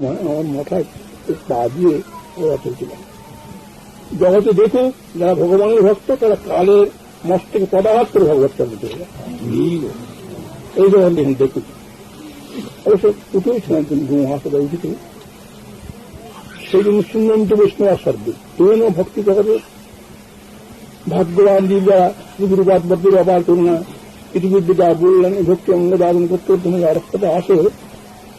আমার মাথায় পা দিয়ে ওরা চলছিলাম। জগতে দেখো যারা ভগবানের ভক্ত তারা কালের মস্তকে পদাঘাত করে ভগবত চন্দ্র চলে যায়। এই জগৎ দেখুন দেখুন অবশ্য উঠেছিলেন তিনি গুরু মহাসভা উঠেছিল। সেই জন্য সুন্নত বৈষ্ণব আসাধ্য তুমেন ভক্তি জগতে ভাগ্যবান যারা গুরুবাদ বদ্র অপার করুণা পৃথিবীর যা বললেন ভক্তি অঙ্গ দাদন করতে তুমি রাস্তাটা আসে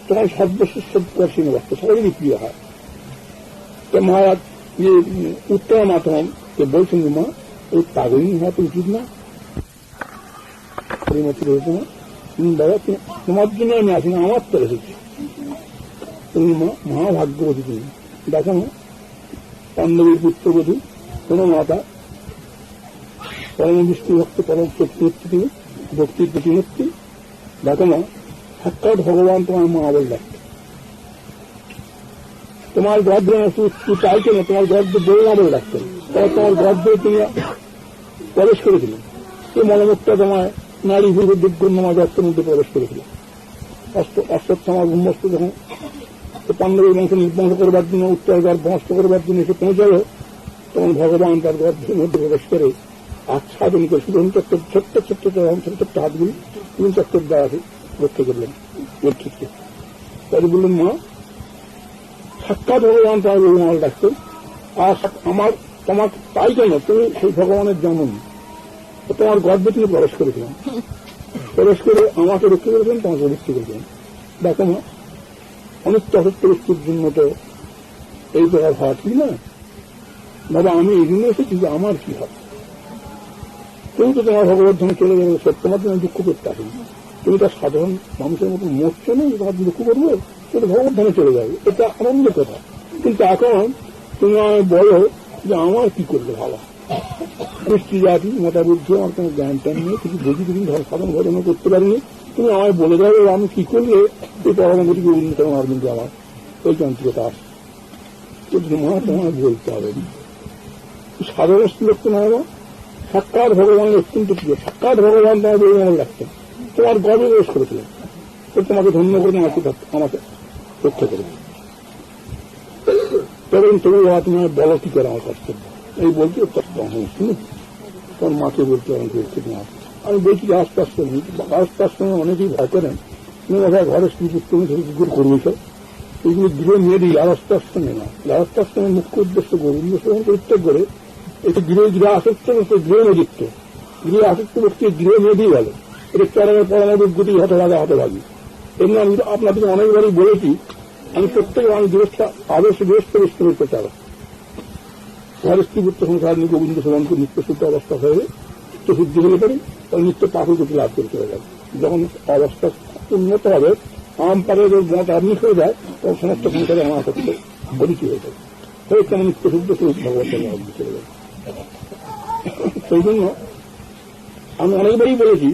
তোমার সর্বস্বী ভক্ত সবারই প্রিয় হয়। তো মহারাজ যে উত্তর মাতম বলছেন মা এই পাগলই হওয়া তো উচিত না। রয়েছে মা তুমি বাবা তোমার জন্য আমি আসি না আমার তো এসেছি। তুমি মা মহাভাগ্যবতী তুমি দেখো মা পাণ্ডবীর পুত্রবধূ কোন মাতা পরম বিষ্ণু ভক্ত পরম শক্তি তুমি ভক্তির প্রতিমূর্তি। দেখো মা সাক্ষাৎ ভগবান তোমার মা বলে ডাকতে তোমার গর্ভে চাইছে না তোমার গর্ভে বই না বলে ডাকতেন তারা তোমার গর্ভে তুমি প্রবেশ করেছিলেন। এই মনোমুখটা তোমার নারী ভূ দুর্গন্ধমা গর্তের মধ্যে প্রবেশ করেছিল। অশ্বত্থামা ব্রহ্মস্ত যখন পাণ্ডবের বংশ নির্বংশ করবার জন্য উত্তর গর্ভ নষ্ট করবার জন্য এসে পৌঁছাল তখন ভগবান তার গর্ভের মধ্যে প্রবেশ করে আচ্ছাদন করে শুধু ছোট্ট ছোট্ট ছোট্ট হাতগুলি তিন চক্কর দ্বারা রক্ষা করলেন রক্ষিতকে। তাই বললেন মা সাক্ষাৎ ভগবান তোমার বহুমাল ডাকতেন আর আমার তোমার তাই কেন তুমি সেই ভগবানের জন্ম তোমার গর্ভে তিনি প্রবেশ করেছিলেন। প্রবেশ করে আমাকে রক্ষা করেছিলেন তোমাকে রক্ষা করেছিলেন। দেখো মা অনিত্য অসত্য বস্তুর জন্য তো এই প্রকার হওয়া ঠিক না। বাবা আমি এই জন্য এসেছি যে আমার কি হবে তুমি তো তোমার ভগবত ধামে চলে যাবে তোমার জন্য দুঃখ করতে আসেনি। তুমি তার সাধারণ মানুষের মতো মরছো নেই তোমার দুঃখ করবো সেটা ভগবত ধামে চলে যাবে এটা আনন্দের কথা। কিন্তু এখন তুমি আমায় বলো যে আমার কি করলে ভালো গোষ্ঠী জাতি মোটা বুদ্ধি আমার কোনো জ্ঞান ট্যান নেই কিছু বুঝি তুমি সাধারণ ঘটনা করতে পারিনি। তুমি আমায় বলে দেবে আমি কি করলে এই পরমগতিকে উন্নত আমার কিন্তু আমার ওই যান্ত্রিকতা আসে মা তোমায় বলতে হবে সাধারণ লোক তো নয় সাক্ষাৎ ভগবানের অত্যন্ত প্রিয় সাক্ষাৎ ভগবান তোমার বেরোমাল রাখতেন তোমার গর্বে প্রবেশ করেছিলেন তোমাকে ধন্য করে আমাকে রক্ষা করেছে। তবে তুমি তুমি বলো কি করে আমার কর্তব্য এই বলছি শুনি তোমার মাকে বলতে আমি বলছি না আমি বলছি যে আস্তাশ্রম আস্তাশ্রমে অনেকেই ভয় করেন তুমি ওখানে ঘরে স্ত্রী পুত্র কি করে করবে সব এইগুলো গৃহ মেয়ে দিই আর আস্তাশ্রমে না আস্তাশ্রমের মুখ্য উদ্দেশ্য গোবিন্দ সেবন পরিত্যাগ করে এটা গৃহ আসক্ত গৃহ মেদিত্ব গৃহ আসক্ত ব্যক্তি গৃহ মেয়েই বলে এটা চরমের পরমাণবিক গতি হতভাগী এমনি আমি আপনাদেরকে অনেকবারই বলেছি আমি প্রত্যেকে আমি আদর্শ গৃহস্থ ব্যস্ত করতে চাই ঘরের স্ত্রী পুত্র সংসার নিয়ে গোবিন্দ সেবন করে নিত্য শুদ্ধ অবস্থা হয়ে নিত্য শুদ্ধি হলে পারি তাহলে নিত্য পাখি গতি লাভ করে চলে যাবে। যখন অবস্থা উন্নত হবে আম পারে মত আপনি হয়ে যায় তখন সমস্ত সংসারে আমার সত্য পরিচয় হয়ে যাবে হয়ে কেন নিত্য শুদ্ধ ভগবত চলে যাবে। সেই জন্য আমি অনেকবারই বলেছি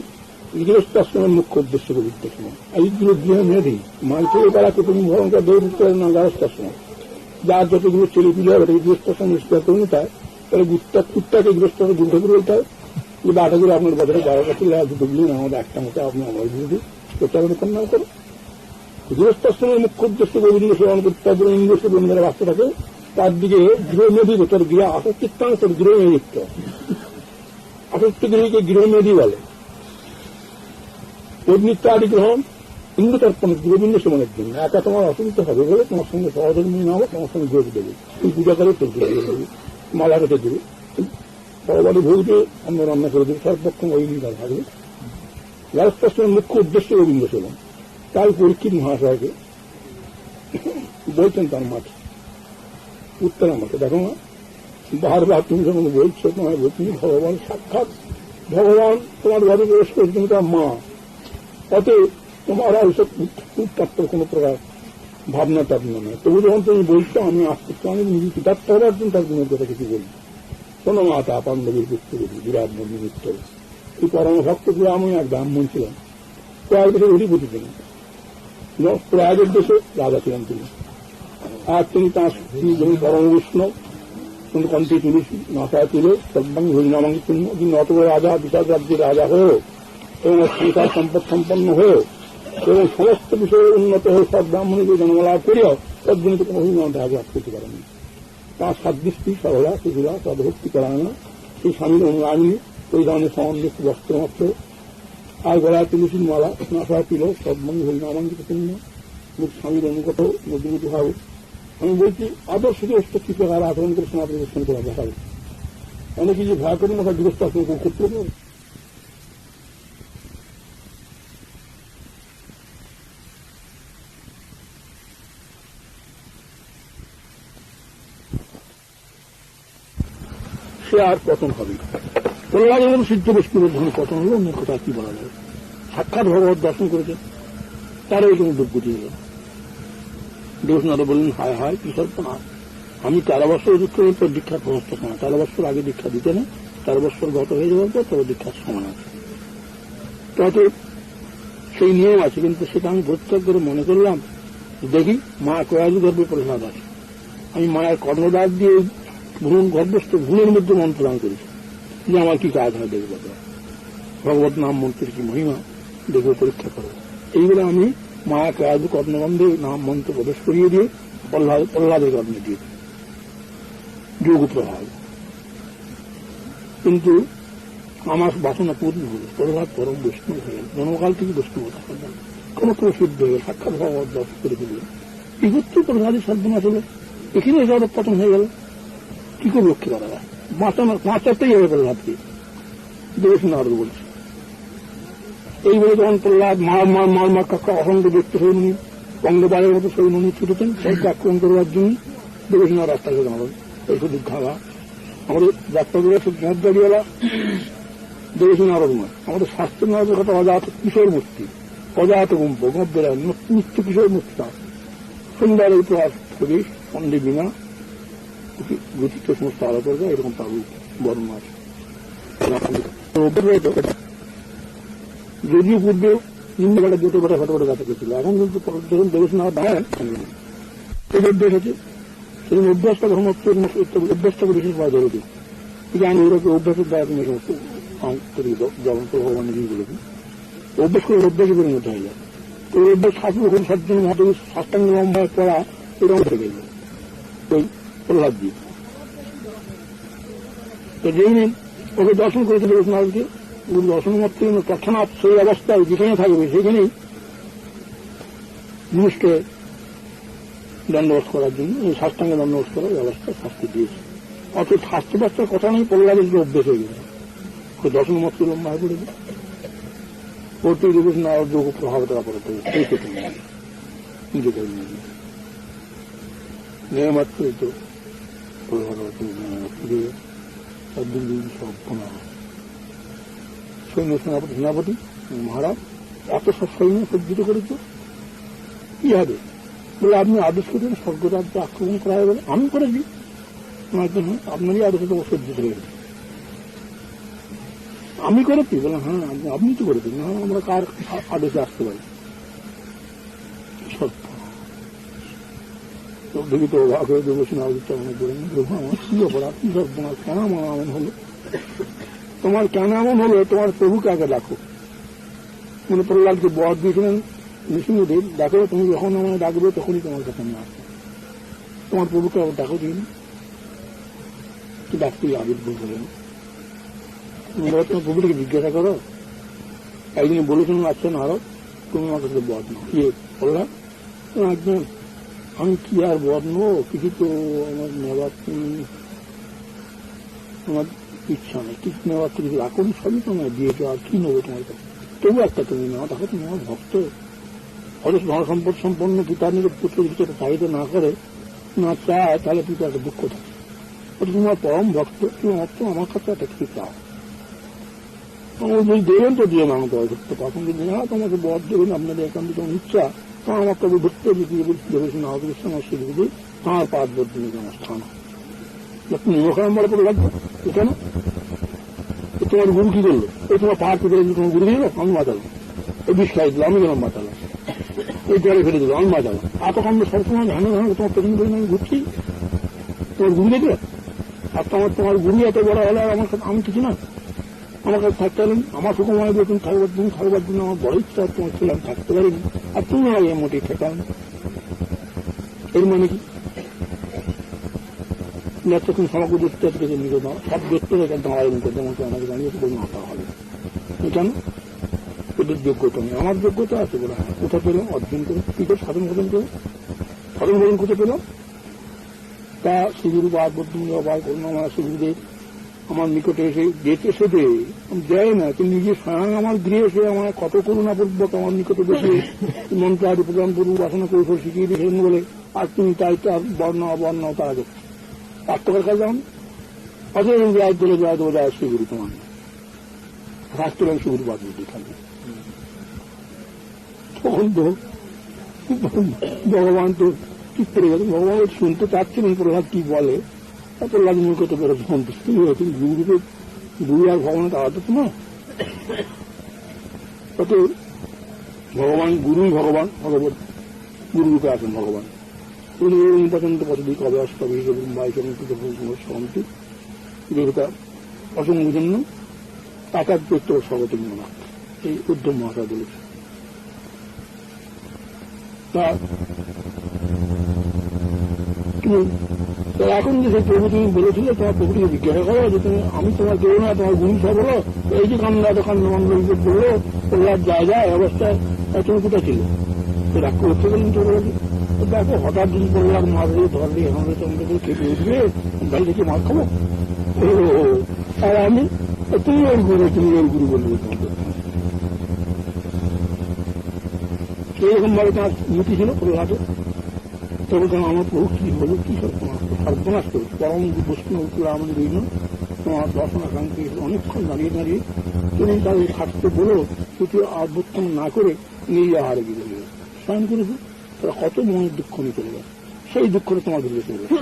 গৃহস্থাশ্রমের মুখ্য উদ্দেশ্য গোবিন্দ সময় এইগুলো গৃহ মেয়েদেই মাল থেকে বেড়াকে তুমি ভয়ঙ্কর দৌড় উঠতে পারে না গৃহস্থাশ্রম যার যতগুলো ছেলে পিলে হবে গৃহস্থাশ্রম স্বীকার করে নিতে হয় তাহলে কুত্তাকে গৃহস্থাশ্রম গুণ করে বলতে হয় যে বাটাগুলো আপনার বাজারে 12 কাছে দুটো গিয়ে আমাদের একটা মতো আপনি আমার বিরোধী প্রত্যাবর্তন কন্যা করে গৃহস্থাশ্রমের মুখ্য উদ্দেশ্য গোবিন্দ সেবন করতে হবে ইংরেজি বন্ধুরা বাচ্চাটাকে তার দিকে গৃহ মেধি তোর গৃহ আসক্তিত্বাংশ তোর গৃহ মেদিত্ব আসক্তি গৃহকে গৃহ মেধি বলে নিত্য আদি গ্রহণ হিন্দু তর্পণ গোবিন্দ সেবনের জন্য একা তোমার অসুবিধা হবে বলে তোমার সঙ্গে সহধর্মী না হবে তোমার সঙ্গে যোগ দেবে তুমি পূজা করে তোর দেবে মালা কেটে দেবে পরবারই ভোগকে অন্য রান্না করে দেবে সর্বক্ষণ ওই নির্ধার থাকবে। গৃহস্থাশ্রমের মুখ্য উদ্দেশ্য গোবিন্দ সেবন তাই পরীক্ষিত মহাশয়কে বলছেন তার মাঠে উত্তর আমাকে দেখো না বারবার তুমি যখন বলছো তোমার বলছি ভগবান সাক্ষাৎ ভগবান তোমার ঘরে প্রবেশ করছে তুমি তার মা অতএব তোমার এইসব উৎপাত্ত কোনো প্রকার ভাবনা টাবনা নয়। তবু যখন তুমি বলছো আমি আসতে আমি নিজে কৃতার্থ হবার জন্য তার জন্য কথা কিছু বলি কোনো মাতা পাণ্ডবীর পুত্র বিরাট মন্দির উত্তরে এই পরম ভক্ত ছিল আমি এক ব্রাহ্মণ ছিলাম প্রয়াগ দেশের অধিপতি ছিলেন প্রয়াগের দেশে রাজা ছিলেন তিনি আর তিনি তাঁর যিনি পরম বৈষ্ণব কণ্ঠে তুলেছি মাথায় তুলে সর্বাঙ্গী হরিনামাঙ্গি চিহ্ন তিনি অত রাজা বিশাল রাজ্যের রাজা হয়েও এবং সংসার সম্পদ সম্পন্ন হয়েও এবং সমস্ত বিষয়ে উন্নত হয়ে সব ব্রাহ্মণীকে জন্মলাভ করিয়াও তার জন্য তো কোনোদিন আমাদের আগে আজ করতে পারেনি। তার সাদৃষ্টি সরলা শিশুরা তাদের ভক্তি করা না, সেই স্বামীর অনুরাগী ওই ধরনের সমন্বিত বস্ত্রমাত্র আর গলায় তুলসীর মালা নাশা ছিল সব মনে হল না আমাকে পূর্ণ মুখ স্বামীর অনুগত মধ্যবর্তী ভাব। আমি বলছি আদর্শ কি প্রকার আচরণ করে সমাজ প্রদর্শন করা দেখাবে অনেকে যে ভয় করেন না গৃহস্থ আচরণ করতে পারবে। সে আর পতন হবে প্রহ্লাদের সিদ্ধ বস্তুর ধরনের পতন হলো অন্য কথা কি বলা যায়। সাক্ষাৎ ভগবত দর্শন করেছে তারাই কোনো দুর্গতি হল। দেবনাথ বললেন হায় হায় কি সর্বনাশ, আমি 13 বছর তোর দীক্ষার প্রস্ত সময় 13 বছর আগে দীক্ষা দিতে না, 13 বছর গত হয়ে যাওয়ার পর তবে দীক্ষার সময় আছে। তাতে সেই নিয়ম আছে, কিন্তু সেটা আমি প্রত্যাগ করে মনে করলাম দেখি মা কয়ালু গর্বে প্রহ্লাদ আছে, আমি মায়ের কর্ণদার দিয়ে ভ্রূণ গর্ভস্থ ভ্রূণের মধ্যে মন্ত্রদান করেছি যে আমার কি কাজ হয় দেখবো, ভগবত নাম মন্ত্রের কি মহিমা দেখবো, পরীক্ষা করবো। এইগুলো আমি মায়া কয়ালু কর্ণবন্ধে নাম মন্ত্র প্রবেশ করিয়ে দিয়ে প্রহ্লাদের কর্মে দিয়ে যোগ প্রভাব। কিন্তু আমার বাসনা পূর্ণ হল, প্রহ্লাদ পরম বৈষ্ণব হয়ে গেল, জন্মকাল থেকে বৈষ্ণব থাকার জন্য কোন সিদ্ধ হয়ে গেল, সাক্ষাৎ ভগবত দর্শন করে দিল। এই হচ্ছে প্রহ্লাদের সর্বনাশ হল, এখানে জগৎ পতন হয়ে গেল। কি করে রক্ষা করা যায়? বাঁচাতেই হবে প্রহ্লাদকে, দেবনাথ বলছে। এই বলে যখন প্রহ্লাদ মার কাকা অসংখ্য দেখতে সৈনী বঙ্গবাড়ের মতো সৈনী ছুটেছেন সেইকে আক্রমণ করবার জন্য দেবনাথ রাস্তাকে দাঁড়াল। এই শুধু ঘাড়া আমাদের যাত্রাগুলো সব গাড়িওয়ালা দেবনাথ নয়, আমাদের শাস্ত্রের নামের কথা অজাত কিশোর মূর্তি, অজাত গম্প গব্যেরা নিত্য কিশোর মূর্তি সুন্দর এই প্রয়াস করি পন্ডিত বিনা গঠিত সমস্ত আলো করবে, এরকম তার বর্ণ আছে। যদিও পূর্বে নিম্নবেলা দুটো বেটা ফটো গাছে গেছিল, এখন কিন্তু যখন দেবনাথ দাঁড়ায় এই অভ্যাস আছে, সেই অভ্যাসটা যখন অভ্যাসটাকে বিশেষভাবে জরুরি। কিন্তু আমি ওরকম অভ্যাসের দ্বারা তুমি সমস্ত জগন্ত ভগবান নিজেই বলেছি অভ্যাস করে অভ্যাসে পরিণত হয়ে যায়। তো ওই অভ্যাস শাস্ত্র যখন সাতজন মহাদেব সাষ্টাঙ্গ লম্বা পড়া এরকম থেকে গেল ওই প্রহ্লাদ জি। তো যেদিন ওকে দর্শন করেছিল দেবনাথকে, দর্শন মাত্র তৎক্ষণাৎ সেই অবস্থায় যেখানে থাকবে সেখানেই মানুষকে দণ্ডবোধ করার জন্য এই সাষ্টাঙ্গে দণ্ডবোধ করার ব্যবস্থা শাস্তি দিয়েছে। অর্থাৎ শাস্তি বাস্তার কথা নেই, প্রহ্লাদের যে অভ্যেস হয়ে গেছে দর্শন মাত্র লম্বা হয়ে পড়েছে, প্রতি দিবস না যোগ প্রভাব তারা পড়তে সেই ক্ষেত্রে নিজেকে নেয় মাত্র তো সৈন্য সেনাপতি মহারাজ এত সব সৈন্য সজ্জিত করেছ কি হবে বলে আপনি আদেশ করেন স্বর্গরাজ্যে আক্রমণ করা হবে, আমি করেছি আপনারই আদেশে তো সজ্জিত হয়ে গেছে, আমি করেছি বলে হ্যাঁ আপনি তো করেছেন, না আমরা কার আদেশে আসতে পারি। দেখি তো অবাক হয়ে দেবসেন আদিত্য মনে করেন আমার কি অপরাধ, কি সর্বনাশ, কেন আমার এমন হলো, তোমার কেন এমন হলো, তোমার প্রভুকে আগে ডাকো। মানে প্রহ্লাদকে বধ দিয়েছিলেন নৃসিংহদেব, দেখো তুমি যখন আমায় ডাকবে তখনই তোমার কাছে আমি আসবো, তোমার প্রভুকে আবার ডাকো দিন, ডাকতেই আবির্ভূত হলেন। তোমার প্রভুটিকে জিজ্ঞাসা করো, একদিন বলেছেন আসছেন আরো তুমি আমার কাছে বধ নাও, ইয়ে প্রহ্লাদ একজন আমি কি আর বধ নেবো, কিছু তো আমার নেওয়ার তোমার ইচ্ছা নেই, কিছু নেওয়ার তো কিছু রাখুন, সবই তোমায় দিয়েছো, আর কি নেবো তোমার কাছে, তবু একটা তুমি নেওয়া, দেখো তুমি আমার ভক্ত, হয়তো ধনসম্পদ সম্পন্ন পিতার নিজের পুত্রের ভিতরে চাহিদা না করে না চায়, তাহলে পিতা একটা দুঃখ থাকে, ওটা তোমার পরম ভক্ত, তুমি মাত্র আমার কাছে একটা কিছু চাও, যদি দেবেন তো দিয়ে না আমাকে ধরতে পারছেন, যদি না তোমাকে বধ দেবেন আপনাদের একান্ত তোমার ইচ্ছা, তোমার আমার তবে ধরতে দেবেন না হবে আমার সেদিকে আমার পাঁচ বদ্ধ আমার স্থান, তুমি ওখানে আমরা করে লাগবে কেন, তোমার গুরু কি করলো, এই তোমার পাহাড় পেতে তোমার গুরু দিল, আমি বাঁচালাম, এই বিষ খাই দিল, আমি গেলাম বাঁচালাম, এই জলে ফেলে দিল, আমি বাঁচালাম, এতক্ষণ সবসময় ধানে তোমার পেছনে পেছনে আমি ঘুরছি, তোমার গুরু দেখলে, আর তোমার গুরু এত বড় হলে আর আমার কাছে আমি কিছু না, আমার কাছে থাকতে পারেন, আমার সুকুমার বেতন থাকবার জন্য আমার বড় ইচ্ছা তোমার ছিল, আমি থাকতে পারিনি, আর তুমি আমার এই মোটেই ঠেকান, এর মানে কি যতক্ষণ সমগ্র দৈত্য থেকে নিজে সব দৈত্যের একটা দাঁড়ায় মুখে যেমন আমাকে জানিয়েছে বলুন আঁকা হবে কেন ওদের যোগ্যতা নেই আমার যোগ্যতা আছে বলে কোথা পেলাম অর্জন করে কি করে সাধন ভোজন করে সাধন ভোজন কোথা পেলাম তা শিবির বা বদ্ধ বা করুণাময় শিবিরদের আমার নিকটে এসে যেতে সেটে দেয় না কিন্তু নিজে স্বয়ং আমার গৃহে এসে আমার কত করুণাপূর্বক আমার নিকটে বসে মন্ত্র আদি প্রদান করুন বাসনা কৌশল শিখিয়ে দিয়েছেন বলে আর তুমি তাই তার বর্ণ অবর্ণ তারা দেখছে আত্মকার কাজ যেমন অথবা রায় দলে যায় দেবো যায় শিবির তোমার রাষ্ট্রের শিবির বাদ খাবে তখন তো ভগবান তো ঠিক করে গেছে ভগবান শুনতে চাচ্ছেন প্রহ্লাদ কি বলে প্রহ্লাদ মুখে তো বেরো সন্তুষ্টি হয়েছে গুরুকে গুরু আর ভগবানের আলাদা তো না তত ভগবান গুরুই ভগবান ভগবত গুরুরূপে আছেন ভগবান উনি পর্যন্ত পথদিক অবস্থা হিসেবে শান্তি দেবতা অসংখ্য জন্য টাকার চৈত্র স্বাগত না এই উদ্ধব মহাশয় বলেছে এখন যে সেই প্রভু তুমি বলেছিলে তোমার প্রভুটিকে জিজ্ঞাসা করো যে তুমি আমি তোমার কেউ না তোমার গুরু সব হলো এই যে কান্না এত কান্নামন্দ বললো প্রহ্লাদ যায় যায় অবস্থায় তুমি কোথায় ছিল রাগ করতে গেলেন তো বলে দেখো হঠাৎ যদি প্রহ্লাদ মারলে ধরলে এখানে তোমাকে খেতে উঠবে বাড়ি থেকে মার খাবো আর আমি তুমি ওর গুরু বলবে তোমাকে এইরকম ভাবে তোমার নীতি ছিল প্রহ্লাদে তবে তোমার আমার প্রভু কি বলো কি সর্বনাশ করে পরম বস্তু আমাদের এই নয় তোমার দর্শনাকাঙ্ক্ষী অনেকক্ষণ দাঁড়িয়ে দাঁড়িয়ে তুমি তাদের থাকতে বলো সেটি আবর্তন না করে নিজে আহারে গিয়ে গেল স্বয়ং করেছে তারা কত মনের দুঃখ নিয়ে চলে গেছে সেই দুঃখটা তোমার ভিতরে চলে গেছে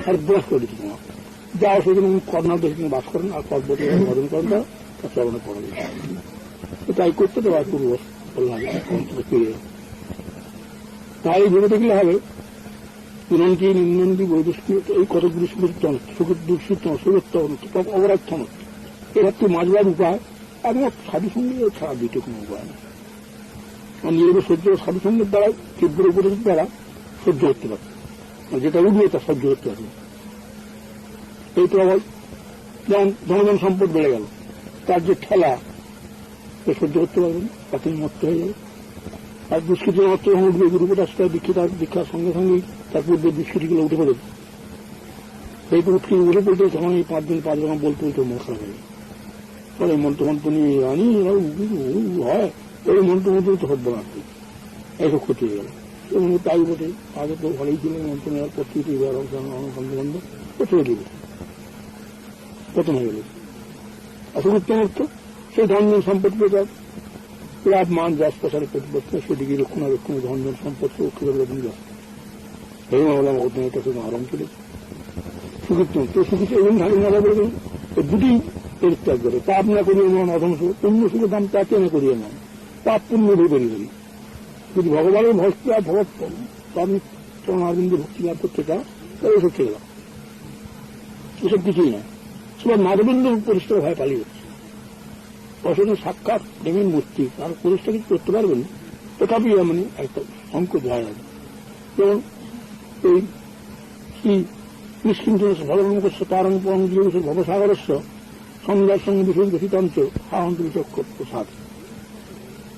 সর্বনাশ করে দিচ্ছে তোমার যাও সেখানে কর্ণার দেশে বাস করেন আর পর্বতে ভজন করেন তার চরণে পড়া গেছে তাই করতে তো আর পূর্ব ফিরে তাই ভেবে দেখলে হবে পুরনকি নিম্নন্দি বৈদস্কী এই কতগুলি সুখোত্তম অবরাধ্য এর একটি মাঝবার উপায় একমাত্র সাধুসঙ্গে ছাড়া দুটো কোনো উপায় না নিজেদের সহ্য সাধুসঙ্গের দ্বারা তীব্র উপদেশের দ্বারা সহ্য করতে পারে যেটা উঠবে তা সহ্য করতে পারবে এই প্রবল যেমন ধনজন সম্পদ বেড়ে গেল তার যে ঠেলা সে সহ্য করতে পারবেন তাতে মত্ত হয়ে যাবে আর দুষ্কৃতি মাত্র যখন উঠবে গুরুপদাসটা দীক্ষার সঙ্গে সঙ্গেই তার পূর্বে দুষ্কৃতিগুলো উঠে পড়বে সেই উঠে পড়তে তখন এই 5 দিন 5 রকম বলতে বলতে মশা হয়ে পরে মন্ত্রমন্ত্র নিয়ে আনি হয় ওই মন্ত্রমন্ত্র তো হব্য আসবে এইসব ক্ষতি হয়ে গেল এবং তাই বটে আগে তো ভালোই ছিল মন্ত্র নেওয়ার প্রস্তুতি বন্ধু ছেড়ে দিবে প্রথম হয়ে গেল অসুবিধা অর্থ সেই ধনজন সম্পদ পেয়ে লাভ মান যাস প্রচারের প্রতিপক্ষে সেদিকে রক্ষণাবেক্ষণ ধনজন সম্পদ রক্ষণ যাস এই হলাম অধ্যয়নের কাছে আরাম করে সুখীর্তন তো সুখী এবং ঢালি মজা করে দুটি পরিত্যাগ করে পাপ না করিয়ে মন অধংস পুণ্য সুখের দাম তাকে না করিয়ে মন পাপ পুণ্য ভেবে বেরিয়ে যদি ভগবানের ভক্তি আর ভগৎ আমি চরণ আরবিন্দে ভক্তি লাভ করতে চাও তাহলে এসব ছেড়ে দাও এসব কিছুই না সবার মাধবিন্দু পরিষ্কার ভয় পালিয়ে যাচ্ছে অসনে সাক্ষাৎ প্রেমের মূর্তি আর পরিষ্কার কিছু করতে পারবেন তথাপি মানে একটা সংকট হয়ে যাবে যেমন এই শ্রী নিষ্কিঞ্চ ভগবান করছে তার অনুপরণ ভবসাগরস্য সন্ধ্যার সঙ্গে বিশেষ গঠিতঞ্চ হাহন্ত বিচক্ষর প্রসাদ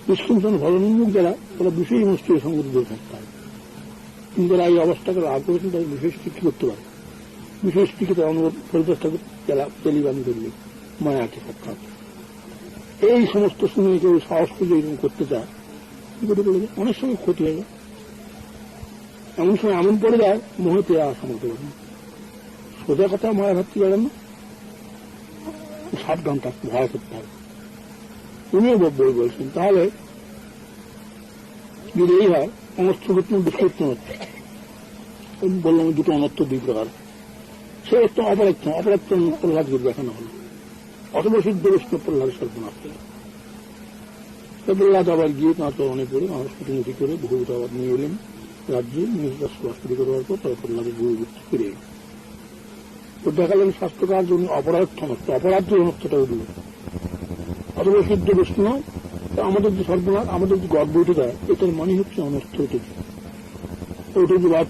নিষ্কিঞ্চন ভগবান যারা তারা বিষয় মস্তির সংগঠিত থাকতে হয় কিন্তু যারা এই অবস্থাকে লাভ করেছেন তাদের বিশেষটি কি করতে পারে বিশেষটিকে তার অনুরোধ পরিবেশটাকে তেলিবানি করলে মায়াকে সাক্ষাৎ এই সমস্ত শুনে কেউ সাহস করে এরকম করতে চায় কি করে পড়ে যায় অনেক সময় ক্ষতি হয়ে যায় এমন সময় এমন পড়ে যায় মোহতে আর সামর্থ্য পারে না সোজা কথা মায়া ভাবতে পারেন না সাবধান থাকতে ভয় করতে হবে উনিও বই বলছেন তাহলে যদি এই হয় অনর্থ দুষ্কৃত্য হচ্ছে বললাম দুটো অনর্থ 2 প্রকার সে একটা অপরাধ প্রহ্লাদকে দেখানো হল অথবা সিদ্ধ বৈষ্ণব প্রহ্লাদ সর্বনাশ করে প্রহ্লাদ আবার গিয়ে তাঁর চরণে পড়ে মানুষ কুটুমুটি করে ভূত আবার নিয়ে এলেন রাজ্যে নিজের স্বাস্থ্য করবার পর তারা প্রহ্লাদের গুরু ফিরে এলেন তো দেখালেন স্বাস্থ্যকার জন্য অপরাধ অনর্থটা উঠল অথবা সিদ্ধ বৈষ্ণব আমাদের যে সর্বনাশ আমাদের যে গর্ব উঠে দেয় এটার মানে হচ্ছে অনর্থ উঠেছে ওইটুকু বাদ